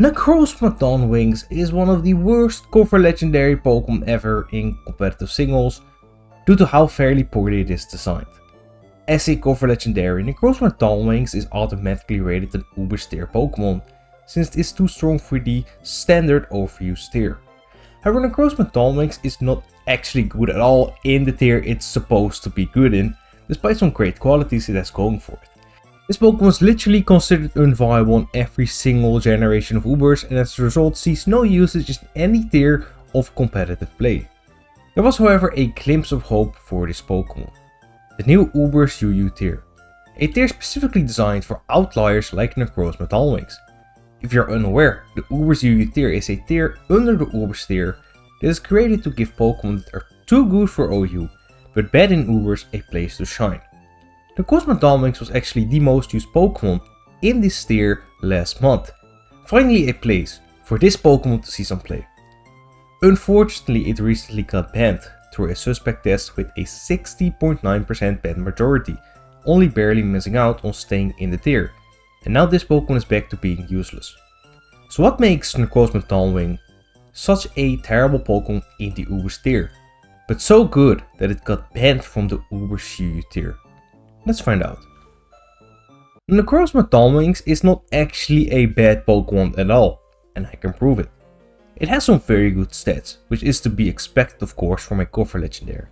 Necrozma Dawnwings is one of the worst cover legendary Pokemon ever in competitive singles due to how fairly poorly it is designed. As a cover legendary, Necrozma Dawnwings is automatically rated an Uber tier Pokemon since it is too strong for the standard overused tier. However, Necrozma Dawnwings is not actually good at all in the tier it's supposed to be good in, despite some great qualities it has going for it. This Pokemon is literally considered unviable in every single generation of Ubers and as a result sees no usage in any tier of competitive play. There was however a glimpse of hope for this Pokemon. The new Ubers UU tier. A tier specifically designed for outliers like Necrozma Dawnwings. If you're unaware, the Ubers UU tier is a tier under the Ubers tier that is created to give Pokemon that are too good for OU, but bad in Ubers a place to shine. Necrozma Dawnwings was actually the most used Pokemon in this tier last month. Finally a place for this Pokemon to see some play. Unfortunately, it recently got banned through a suspect test with a 60.9% ban majority, only barely missing out on staying in the tier, and now this Pokemon is back to being useless. So what makes Necrozma Dawnwing such a terrible Pokemon in the Ubers tier, but so good that it got banned from the Ubers UU tier? Let's find out. Necrozma Dawnwings is not actually a bad Pokemon at all, and I can prove it. It has some very good stats, which is to be expected of course from a cover legendary.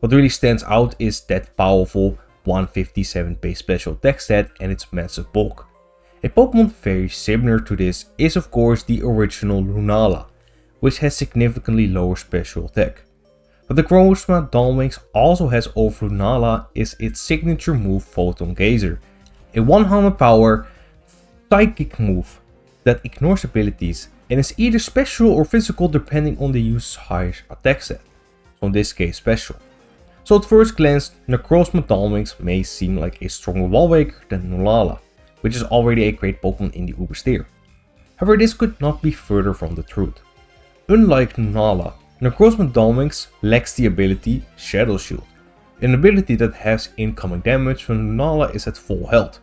What really stands out is that powerful 157 base special attack stat and its massive bulk. A Pokemon very similar to this is of course the original Lunala, which has significantly lower special attack. But the Necrozma Dawnwings also has over Lunala is its signature move Photon Gazer, a 100 power psychic move that ignores abilities and is either special or physical depending on the user's highest attack stat, so in this case special. So at first glance, Necrozma Dawnwings may seem like a stronger wall breaker than Lunala, which is already a great Pokemon in the Ubers tier. However, this could not be further from the truth. Unlike Lunala, Necrozma Dawnwings lacks the ability Shadow Shield, an ability that has incoming damage when Lunala is at full health.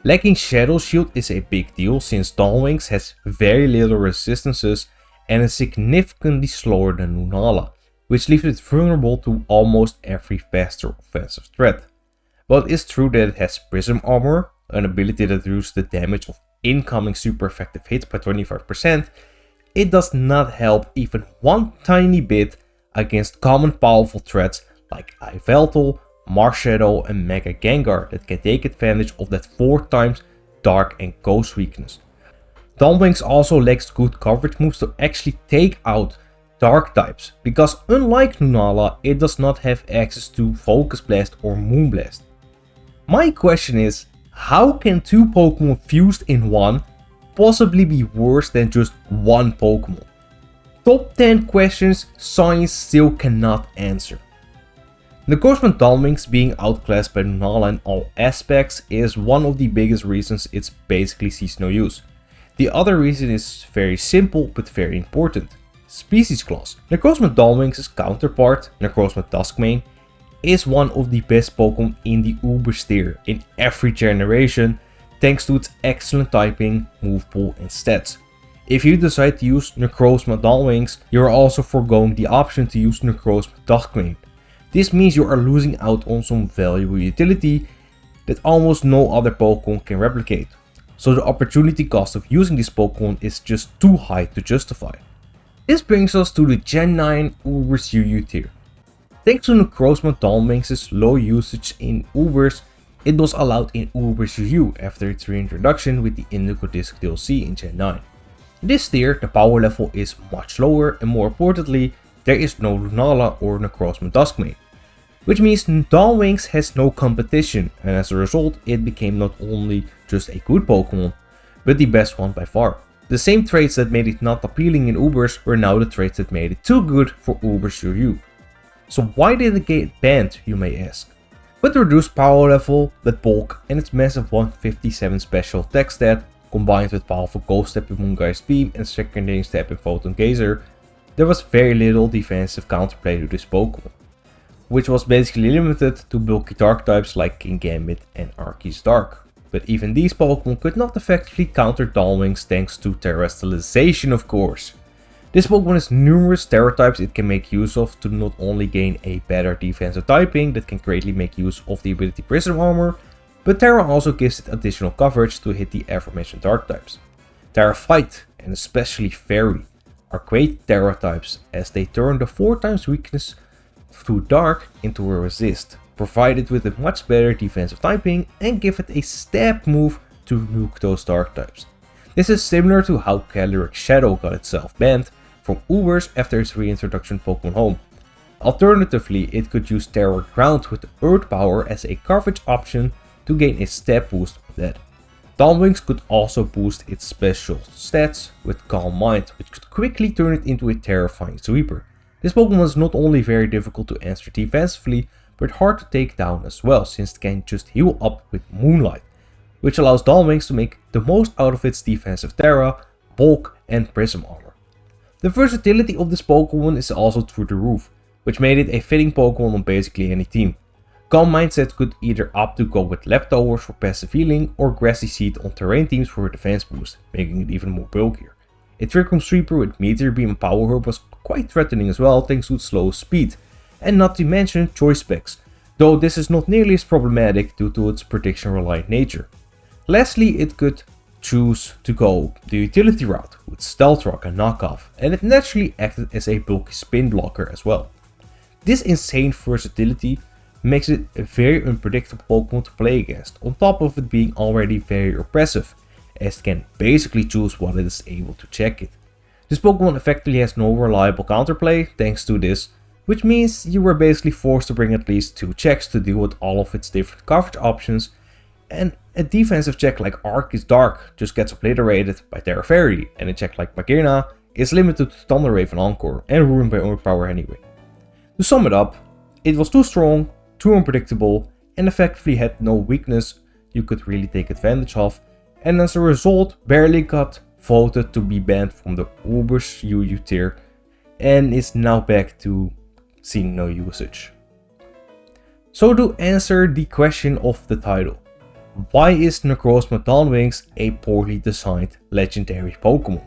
Lacking Shadow Shield is a big deal since Dawnwings has very little resistances and is significantly slower than Lunala, which leaves it vulnerable to almost every faster offensive threat. While it is true that it has Prism Armor, an ability that reduces the damage of incoming super effective hits by 25%, it does not help even one tiny bit against common powerful threats like Yveltal, Marshadow and Mega Gengar that can take advantage of that 4 times Dark and Ghost weakness. Dawnwings also lacks good coverage moves to actually take out Dark types, because unlike Lunala, it does not have access to Focus Blast or Moonblast. My question is, how can 2 Pokemon fused in one possibly be worse than just one Pokemon? Top 10 questions science still cannot answer. Necrozma Dawnwings being outclassed by Lunala in all aspects is one of the biggest reasons it basically sees no use. The other reason is very simple but very important. Species clause. Necrozma Dawnwings' counterpart, Necrozma Duskmane, is one of the best Pokemon in the Ubers tier in every generation, thanks to its excellent typing, move pool and stats. If you decide to use Necrozma Dawnwings, you are also foregoing the option to use Necrozma Duskmane. This means you are losing out on some valuable utility that almost no other Pokemon can replicate. So the opportunity cost of using this Pokemon is just too high to justify. This brings us to the Gen 9 Ubers UU tier. Thanks to Necrozma Dawnwings' low usage in Ubers, it was allowed in Ubers UU after its reintroduction with the Indigo Disc DLC in Gen 9. In this tier, the power level is much lower and more importantly, there is no Lunala or Necrozma Duskmane, which means Dawnwings has no competition and as a result it became not only just a good Pokemon, but the best one by far. The same traits that made it not appealing in Ubers were now the traits that made it too good for Ubers UU. So why did it get banned, you may ask? With the reduced power level, that bulk and its massive 157 special attack stat, combined with powerful Ghost Step in Moongeist Beam and secondary step in Photon Gazer, there was very little defensive counterplay to this Pokemon, which was basically limited to bulky Dark types like King Gambit and Arceus Dark. but even these Pokemon could not effectively counter Dalwings thanks to terrestrialization, of course. This Pokemon has numerous Terra types it can make use of to not only gain a better defensive typing that can greatly make use of the ability Prism Armor, but Terra also gives it additional coverage to hit the aforementioned Dark types. Terra Fight, and especially Fairy, are great Terra types as they turn the 4x weakness to Dark into a resist, provided with a much better defensive typing and give it a stab move to nuke those Dark types. This is similar to how Calyrex Shadow got itself banned from Ubers after its reintroduction Pokemon Home. Alternatively, it could use Terra Ground with Earth Power as a coverage option to gain a stab boost with that. Dalwings could also boost its special stats with Calm Mind, which could quickly turn it into a terrifying sweeper. This Pokemon is not only very difficult to answer defensively, but hard to take down as well, since it can just heal up with Moonlight, which allows Dalwings to make the most out of its defensive Terra, Bulk and Prism Armor. The versatility of this Pokemon is also through the roof, which made it a fitting Pokemon on basically any team. Calm Mindset could either opt to go with Leftovers for passive healing or Grassy Seed on terrain teams for a defense boost, making it even more bulkier. A Trick Room Sweeper with Meteor Beam and Power Herb was quite threatening as well thanks to its slow speed, and not to mention choice specs, though this is not nearly as problematic due to its prediction reliant nature. Lastly, it could choose to go the utility route with Stealth Rock and Knockoff, and it naturally acted as a bulky spin blocker as well. This insane versatility makes it a very unpredictable Pokemon to play against, on top of it being already very oppressive, as it can basically choose what it is able to check it. This Pokemon effectively has no reliable counterplay thanks to this, which means you were basically forced to bring at least 2 checks to deal with all of its different coverage options, and a defensive check like Arc is Dark just gets obliterated by Terra Fairy, and a check like Magearna is limited to Thunder Wave and Encore, and ruined by Overpower anyway. To sum it up, it was too strong, too unpredictable, and effectively had no weakness you could really take advantage of, and as a result barely got voted to be banned from the Ubers UU tier, and is now back to seeing no usage. So to answer the question of the title, why is Necrozma Dawnwings a poorly designed legendary Pokemon?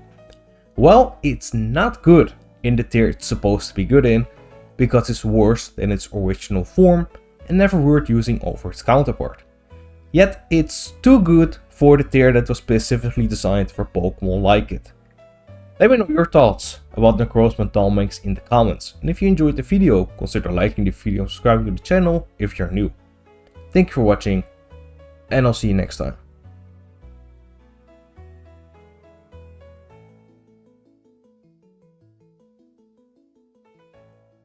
Well, it's not good in the tier it's supposed to be good in, because it's worse than its original form and never worth using over its counterpart. Yet it's too good for the tier that was specifically designed for Pokemon like it. Let me know your thoughts about Necrozma Dawnwings in the comments, and if you enjoyed the video, consider liking the video and subscribing to the channel if you're new. Thank you for watching, and I'll see you next time.